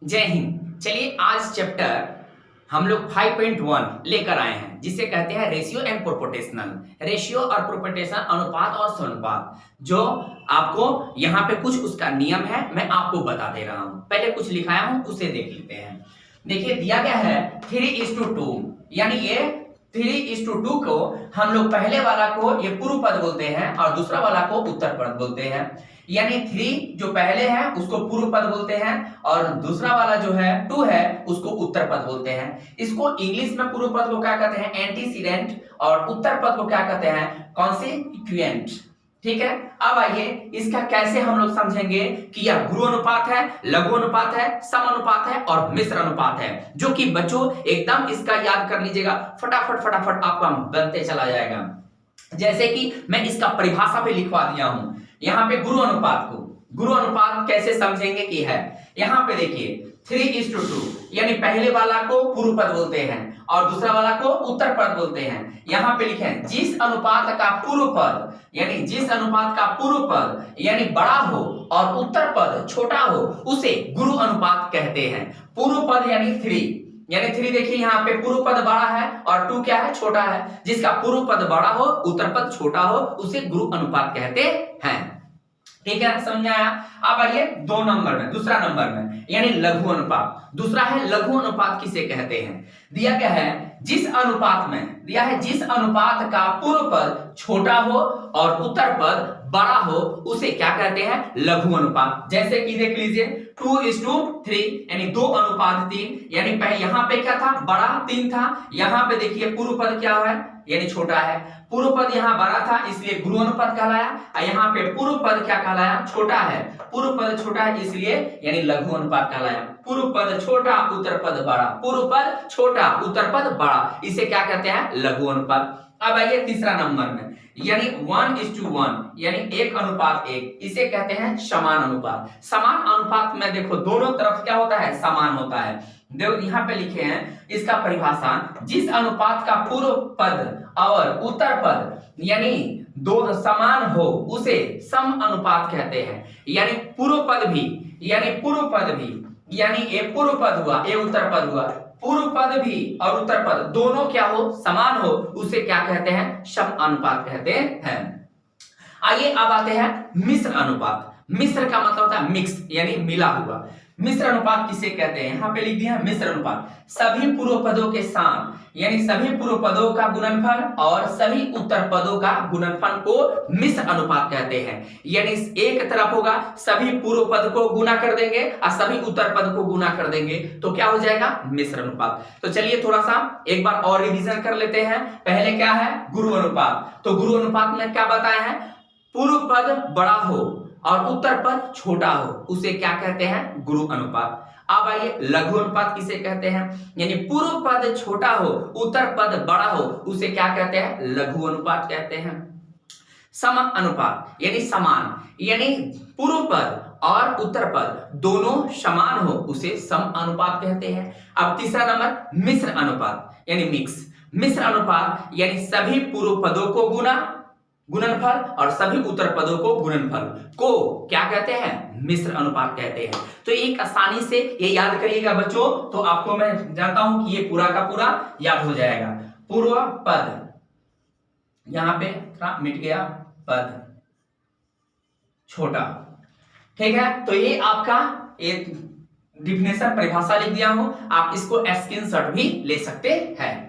जय हिंद। चलिए आज चैप्टर हम लोग 5.1 लेकर आए हैं जिसे कहते हैं रेशियो एंड प्रोपोर्शनल। रेशियो और प्रोपोर्शनल अनुपात और समानुपात, जो आपको यहाँ पे कुछ उसका नियम है मैं आपको बता दे रहा हूँ। पहले कुछ लिखाया हूँ उसे देख लेते हैं। देखिए दिया गया है 3:2, यानी ये 3:2 को हम लोग पहले वाला को ये पूर्व पद बोलते हैं और दूसरा वाला को उत्तर पद बोलते हैं। यानी 3 जो पहले है उसको पूर्व पद बोलते हैं और दूसरा वाला जो है 2 है उसको उत्तर पद बोलते हैं। इसको इंग्लिश में पूर्व पद को क्या कहते हैं? एंटीसीडेंट, और उत्तर पद को क्या कहते हैं? कॉन्सिक्वेंट। ठीक है, अब आइए इसका कैसे हम लोग समझेंगे कि यह गुरु अनुपात है, लघु अनुपात है, सम अनुपात है और मिश्र अनुपात है, जो कि बच्चों एकदम इसका याद कर लीजिएगा। फटाफट फटाफट आपका बनते चला जाएगा। जैसे कि मैं इसका परिभाषा भी लिखवा दिया हूं यहाँ पे। गुरु अनुपात को गुरु अनुपात कैसे समझेंगे कि है, यहाँ पे देखिए 3:2, यानी पहले वाला को पूर्व पद बोलते हैं और दूसरा वाला को उत्तर पद बोलते हैं। यहाँ पे लिखे जिस अनुपात का पूर्व पद, यानी जिस अनुपात का पूर्व पद यानी बड़ा हो और उत्तर पद छोटा हो उसे गुरु अनुपात कहते हैं। पूर्व पद यानी 3 देखिए यहाँ पे पूर्व पद बड़ा है और 2 क्या है? छोटा है। जिसका पूर्व पद बड़ा हो उत्तर पद छोटा हो उसे गुरु अनुपात कहते हैं। ठीक है, समझ आया? अब आइए 2 नंबर में, दूसरा नंबर में, यानी लघु अनुपात। दूसरा है लघु अनुपात किसे कहते हैं? दिया गया है जिस अनुपात में दिया है जिस अनुपात का पूर्व पद छोटा हो और उत्तर पद बड़ा हो उसे क्या कहते हैं? लघु अनुपात। जैसे कि देख लीजिए 2:3, यानी 2:3, यानी यहाँ पे क्या था? बड़ा 3 था। यहाँ पे देखिए पूर्व पद क्या है? यानी छोटा है। पूर्व पद यहाँ बड़ा था इसलिए गुरु अनुपात कहलाया, और यहाँ पे पूर्व पद क्या कहलाया? छोटा है। पूर्व पद छोटा है इसलिए यानी लघु अनुपात कहलाया। पूर्व पद छोटा उत्तर पद बड़ा, पूर्व पद छोटा उत्तर पद बड़ा, इसे क्या कहते हैं? लघु अनुपात। अब आइए तीसरा नंबर में, यानी 1:1, यानी 1:1, इसे कहते हैं समान अनुपात। समान अनुपात में देखो दोनों तरफ क्या होता है? समान होता है। देखो यहाँ पे लिखे हैं इसका परिभाषा, जिस अनुपात का पूर्व पद और उत्तर पद यानी दो समान हो उसे सम अनुपात कहते हैं। यानी पूर्व पद भी यानी ये पूर्व पद हुआ, ये उत्तर पद हुआ, पूर्व पद भी और उत्तर पद दोनों क्या हो? समान हो, उसे क्या कहते हैं? सम अनुपात कहते हैं। आइए अब आते हैं मिश्र अनुपात। मिश्र का मतलब होता है मिक्स, यानी मिला हुआ। मिश्र अनुपात किसे कहते हैं? यहाँ पे लिख दिया मिश्र अनुपात। सभी पूर्व पदों के साथ, यानी सभी पूर्व पदों का गुणनफल और सभी उत्तर पदों का गुणनफल को मिश्र अनुपात कहते हैं। यानी एक तरफ होगा सभी पूर्व पद को गुना कर देंगे और सभी उत्तर पद को गुना कर देंगे तो क्या हो जाएगा? मिश्र अनुपात। तो चलिए थोड़ा सा एक बार और रिवीजन कर लेते हैं। पहले क्या है? गुरु अनुपात। तो गुरु अनुपात में क्या बताया है? पूर्व पद बड़ा हो और उत्तर पद छोटा हो उसे क्या कहते हैं? गुरु अनुपात। अब आइए लघु अनुपात किसे कहते हैं? यानी पूर्व पद छोटा हो उत्तर पद बड़ा हो उसे क्या कहते हैं? लघु अनुपात कहते हैं। सम अनुपात यानी समान, यानी पूर्व पद और उत्तर पद दोनों समान हो उसे सम अनुपात कहते हैं। अब तीसरा नंबर मिश्र अनुपात यानी मिक्स। मिश्र अनुपात यानी सभी पूर्व पदों को गुणनफल और सभी उत्तर पदों को गुणनफल को क्या कहते हैं? मिश्र अनुपात कहते हैं। तो एक आसानी से ये याद करिएगा बच्चों, तो आपको मैं जानता हूं कि ये पूरा का पूरा याद हो जाएगा। पूर्व पद, यहां पे थोड़ा मिट गया, पद छोटा। ठीक है, तो ये आपका एक डिफिनेशन परिभाषा लिख दिया हूं, आप इसको स्क्रीनशॉट भी ले सकते हैं।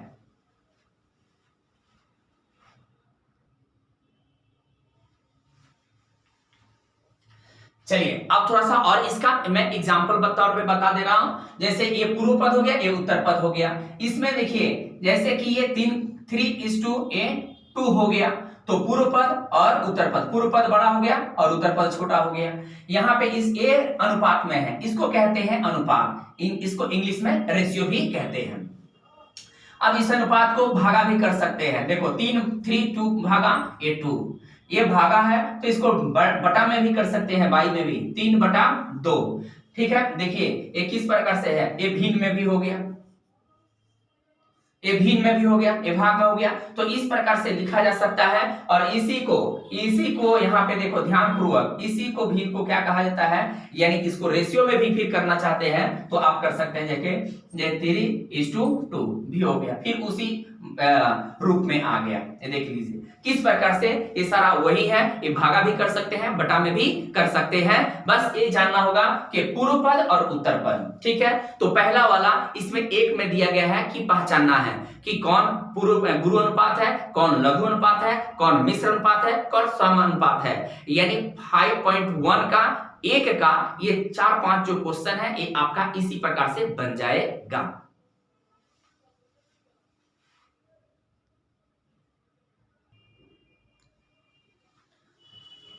चलिए अब थोड़ा सा और इसका मैं एग्जांपल तौर पे बता दे रहा हूं। जैसे ये पूर्व पद हो गया, ये उत्तर पद हो गया। इसमें देखिए जैसे कि ये 3:2 हो गया, तो पूर्व पद और उत्तर पद, पूर्व पद बड़ा हो गया और उत्तर पद छोटा हो गया। यहाँ पे इस ए अनुपात में है, इसको कहते हैं अनुपात, इसको इंग्लिश में रेशियो भी कहते हैं। अब इस अनुपात को भागा भी कर सकते हैं। देखो 3:2 भागा ये 2, ये भागा है तो इसको बटा में भी कर सकते हैं, बाई में भी, 3/2। ठीक है, देखिए ये किस प्रकार से है, ये भिन्न में भी हो गया। ए भिन्न में भी हो गया, ए भाग में हो गया। तो इस प्रकार से लिखा जा सकता है। और इसी को यहाँ पे देखो ध्यान पूर्वक, इसी को भिन्न को क्या कहा जाता है, यानी कि इसको रेशियो में भी फिर करना चाहते हैं तो आप कर सकते हैं, जैसे 3:2 भी हो गया, फिर उसी रूप में आ गया। ये देख लीजिए किस प्रकार से ये सारा वही है। ये भागा भी कर सकते हैं, बटा में भी कर सकते हैं। बस ये जानना होगा कि पूर्व पद और उत्तर पद। ठीक है, तो पहला वाला इसमें एक में दिया गया है कि पहचानना है कि कौन पूर्व गुरु अनुपात है, कौन लघु अनुपात है, कौन मिश्र अनुपात है, कौन सम अनुपात है। यानी 5.1 का एक का ये 4-5 जो क्वेश्चन है ये आपका इसी प्रकार से बन जाएगा।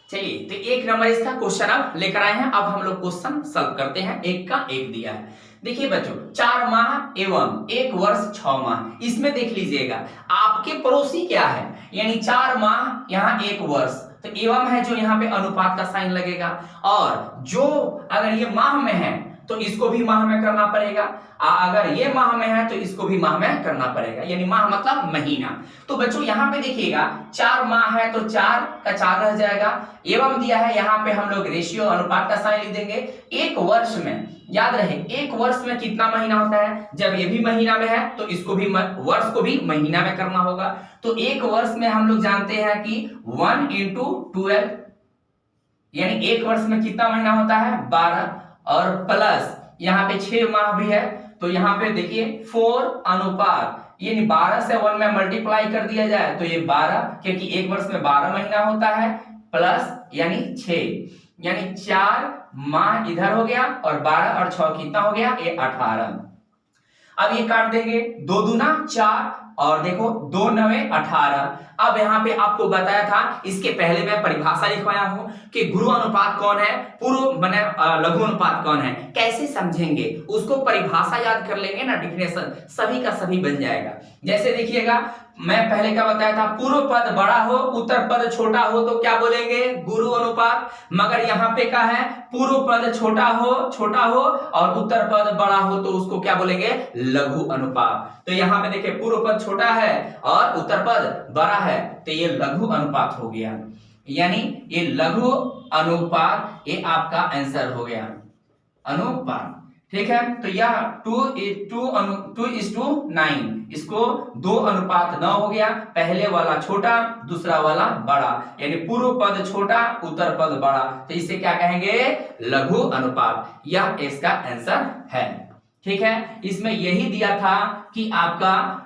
चलिए, तो एक नंबर इसका क्वेश्चन अब लेकर आए हैं। अब हम लोग क्वेश्चन सॉल्व करते हैं। एक का एक दिया है। देखिए बच्चों, 4 माह एवं 1 वर्ष 6 माह, इसमें देख लीजिएगा आपके पड़ोसी क्या है, यानी 4 माह यहाँ 1 वर्ष, तो एवं है जो यहाँ पे अनुपात का साइन लगेगा। और जो अगर ये माह में है तो इसको भी माह में करना पड़ेगा, अगर ये माह में है तो इसको भी माह में करना पड़ेगा, यानी माह मतलब महीना। तो बच्चों यहाँ पे देखिएगा 4 माह है तो 4 का 4 रह जाएगा, एवं दिया है यहाँ पे हम लोग रेशियो अनुपात का साइन लिख देंगे। 1 वर्ष में याद रहे 1 वर्ष में कितना महीना होता है, जब ये भी महीना में है तो इसको भी वर्ष को भी महीना में करना होगा। तो 1 वर्ष में हम लोग जानते हैं कि 1 × 12, यानी 1 वर्ष में कितना महीना होता है 12, और प्लस यहाँ पे 6 माह भी है तो यहाँ पे देखिए 4 अनुपात, यानी 12 से 1 में मल्टीप्लाई कर दिया जाए तो ये 12, क्योंकि 1 वर्ष में 12 महीना होता है, प्लस यानी 6, यानी 4 माह इधर हो गया और 12 और 6 कितना हो गया, ये 18। अब ये काट देंगे, 2 दूना 4 और देखो 2 9 18। अब यहाँ पे आपको बताया था, इसके पहले मैं परिभाषा लिखवाया हूं कि गुरु अनुपात कौन है, पूर्व माने लघु अनुपात कौन है। कैसे समझेंगे उसको, परिभाषा याद कर लेंगे ना, डिफिनेशन सभी का सभी बन जाएगा। जैसे देखिएगा मैं पहले क्या बताया था, पूर्व पद बड़ा हो उत्तर पद छोटा हो तो क्या बोलेंगे, गुरु अनुपात। मगर यहाँ पे क्या है, पूर्व पद छोटा हो और उत्तर पद बड़ा हो तो उसको क्या बोलेंगे, लघु अनुपात। तो यहाँ पे देखिए पूर्व पद छोटा है और उत्तर पद बड़ा है तो ये लघु अनुपात हो गया, यानी ये लघु अनुपात, ये आपका आंसर हो गया अनुपात। ठीक है, तो यह 2:9, इसको 2:9 हो गया, पहले वाला छोटा दूसरा वाला बड़ा, यानी पूर्व पद छोटा उत्तर पद बड़ा, तो इसे क्या कहेंगे, लघु अनुपात। यह इसका आंसर है। ठीक है, इसमें यही दिया था कि आपका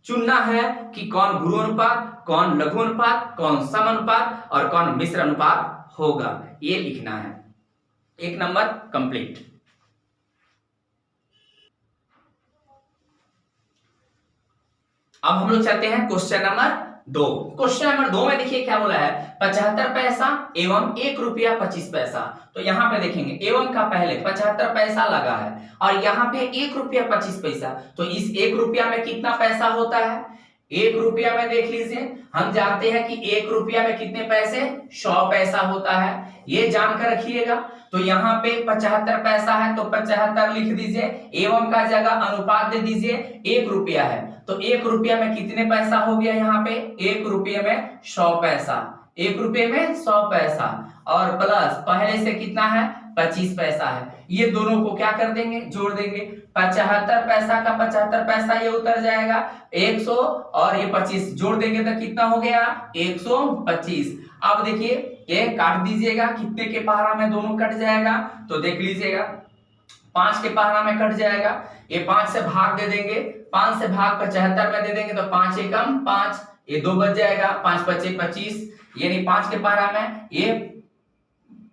चुनना है कि कौन गुरु अनुपात, कौन लघु अनुपात, कौन सम अनुपात और कौन मिश्र अनुपात होगा, ये लिखना है। 1 नंबर कंप्लीट। अब हम लोग चलते हैं क्वेश्चन नंबर 2। क्वेश्चन नंबर 2 में देखिए क्या बोला है, 75 पैसा एवं 1 रुपया 25 पैसा। तो यहाँ पे देखेंगे एवं का पहले 75 पैसा लगा है और यहाँ पे 1 रुपया 25 पैसा, तो इस 1 रुपया में कितना पैसा होता है, 1 रुपया में देख लीजिए, हम जानते हैं कि 1 रुपया में कितने पैसे, 100 पैसा होता है, ये जानकर रखिएगा। तो यहाँ पे 75 पैसा है तो 75 लिख दीजिए, एवं का जगह अनुपात दे दीजिए, 1 रुपया है तो 1 रुपया में कितने पैसा हो गया, यहाँ पे 1 रुपये में 100 पैसा, 1 रुपये में 100 पैसा और प्लस पहले से कितना है 25 पैसा है, ये दोनों को क्या कर देंगे, जोड़ देंगे। 75 पैसा का 75 पैसा ये उतर जाएगा 100 और ये 25 जोड़ देंगे तो कितना हो गया 125। अब देखिए ये काट दीजिएगा, कितने के पहाड़ा में दोनों कट जाएगा, तो देख लीजिएगा 5 के पहाड़ा में कट जाएगा, ये 5 से भाग दे देंगे, 5 से भाग 75 में दे देंगे तो 5 एकम 5, ये 2 बच जाएगा, 5 5 25, यानी 5 के पहाड़ा में ये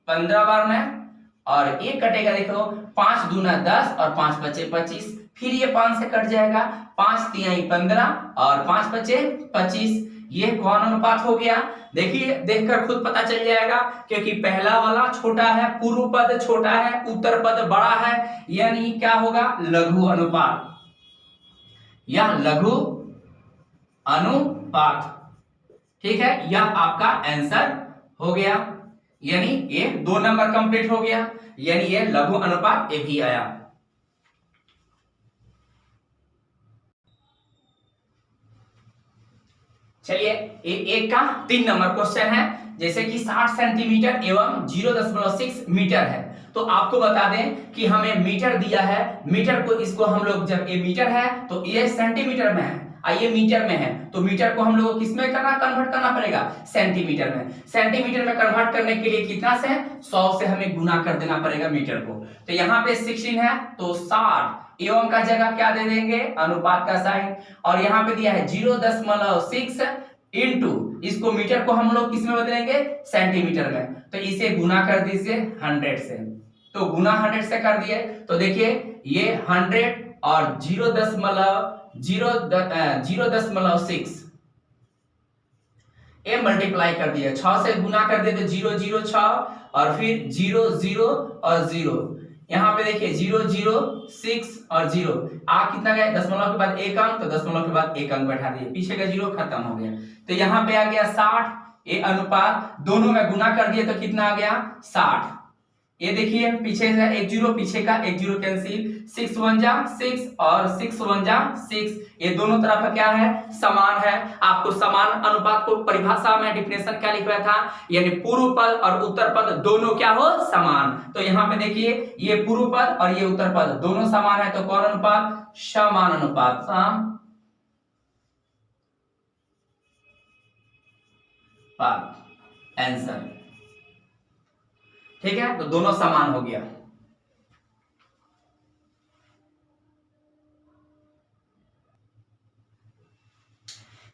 15 बार में और ये कटेगा, देखो 5 दूना 10 और 5 5 25, फिर ये 5 से कट जाएगा, 5 3 15 और 5 5 25, ये कौन अनुपात हो गया, देखिए देखकर खुद पता चल जाएगा, क्योंकि पहला वाला छोटा है, पूर्व पद छोटा है, उत्तर पद बड़ा है, यानी क्या होगा लघु अनुपात, यह लघु अनुपात। ठीक है, यह आपका आंसर हो गया, यानी ये 2 नंबर कंप्लीट हो गया, यानी ये लघु अनुपात ये भी आया। चलिए एक का 3 नंबर क्वेश्चन है, जैसे कि 60 सेंटीमीटर एवं 0.6 मीटर है। तो आपको बता दें कि हमें मीटर दिया है, मीटर को इसको हम लोग, जब ये मीटर है तो ये सेंटीमीटर में है, ये मीटर में है, तो मीटर को हम लोग को किसमें करना, कन्वर्ट करना पड़ेगा, सेंटीमीटर में। सेंटीमीटर में कन्वर्ट करने के लिए कितना से, 100 से हमें गुना कर देना पड़ेगा मीटर को। तो यहाँ पे 16 है तो 60 एवं का जगह क्या दे देंगे, अनुपात का साइन, और यहाँ पे दिया है 0.6 इंटू, इसको मीटर को हम लोग किसमें बदलेंगे, सेंटीमीटर में। तो इसे गुना कर दीजिए 100 से, तो गुना 100 से कर दिए तो देखिए ये 100 और 0.6 ये मल्टीप्लाई कर दिया, 6 से गुना कर दिए तो 0 0 6 और फिर 0 0 और 0, यहाँ पे देखिए 0 0 6 और 0, कितना गया, दशमलव के बाद एक अंक, तो दशमलव के बाद एक अंक बैठा दिए, पीछे का 0 खत्म हो गया। तो यहाँ पे आ गया 60, ये अनुपात दोनों में गुना कर दिए तो कितना आ गया, 60। ये देखिए पीछे से एक 0, पीछे का एक 0 कैंसिल, 6 1 जा 6 और 6 1 जा 6, ये दोनों तरफ क्या है, समान है। आपको समान अनुपात को परिभाषा में डेफिनेशन क्या लिखा था, यानी पूर्व पद और उत्तर पद दोनों क्या हो, समान। तो यहाँ पे देखिए ये पूर्व पद और ये उत्तर पद दोनों समान है, तो कौन अनुपात, समान अनुपात, आंसर। ठीक है, तो दोनों समान हो गया।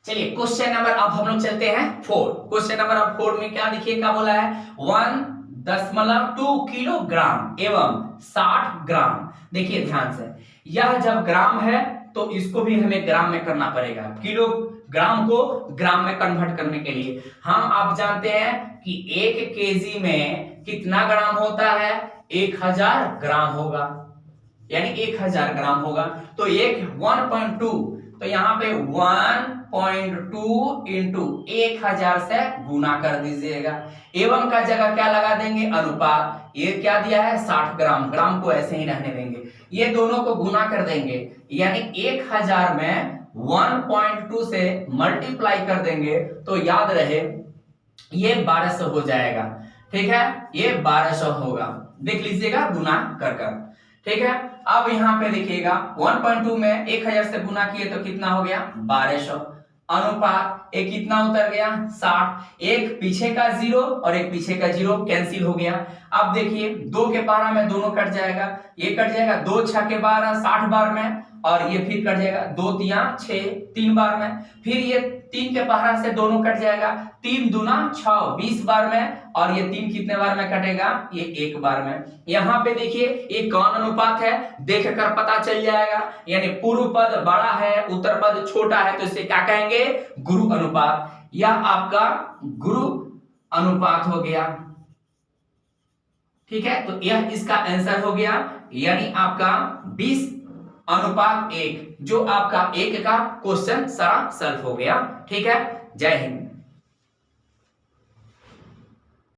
चलिए क्वेश्चन नंबर अब हम लोग चलते हैं 4। क्वेश्चन नंबर 4 में क्या देखिए, क्या बोला है, 1.2 किलोग्राम एवं 60 ग्राम। देखिए ध्यान से, यह जब ग्राम है तो इसको भी हमें ग्राम में करना पड़ेगा, किलोग्राम को ग्राम में कन्वर्ट करने के लिए। हम आप जानते हैं कि 1 केजी में कितना ग्राम होता है, 1000 ग्राम होगा, यानी 1000 ग्राम होगा। तो 1.2, तो यहाँ पे 1.2 इंटू 1000 से गुना कर दीजिएगा, एवं का जगह क्या लगा देंगे, अनुपात। ये क्या दिया है, 60 ग्राम, ग्राम को ऐसे ही रहने देंगे, ये दोनों को गुना कर देंगे, यानी 1000 में 1.2 से मल्टीप्लाई कर देंगे तो याद रहे ये 1200 हो जाएगा। ठीक है, ये 1200 होगा, देख लीजिएगा गुना कर कर। ठीक है, अब यहाँ पे देखिएगा 1.2 में 1000 से गुना किए तो कितना हो गया, 1200, अनुपात एक कितना उतर गया, 60, एक पीछे का 0 और एक पीछे का 0 कैंसिल हो गया। अब देखिए 2 के पारा में दोनों कट जाएगा, ये कट जाएगा 2 6 के 12 60 बार में, और ये फिर कट जाएगा 2 3 6 3 बार में, फिर ये 3 के पहाड़ा से दोनों कट जाएगा, 3 दूना 6 20 बार में, और ये 3 कितने बार में कटेगा, ये 1 बार में। यहाँ पे देखिए ये कौन अनुपात है, देखकर पता चल जाएगा, यानी पूर्व पद बड़ा है उत्तर पद छोटा है, तो इसे क्या कहेंगे, गुरु अनुपात। यह आपका गुरु अनुपात हो गया। ठीक है, तो यह इसका आंसर हो गया, यानी आपका 20:1, जो आपका 1 का क्वेश्चन सारा सॉल्व हो गया। ठीक है, जय हिंद।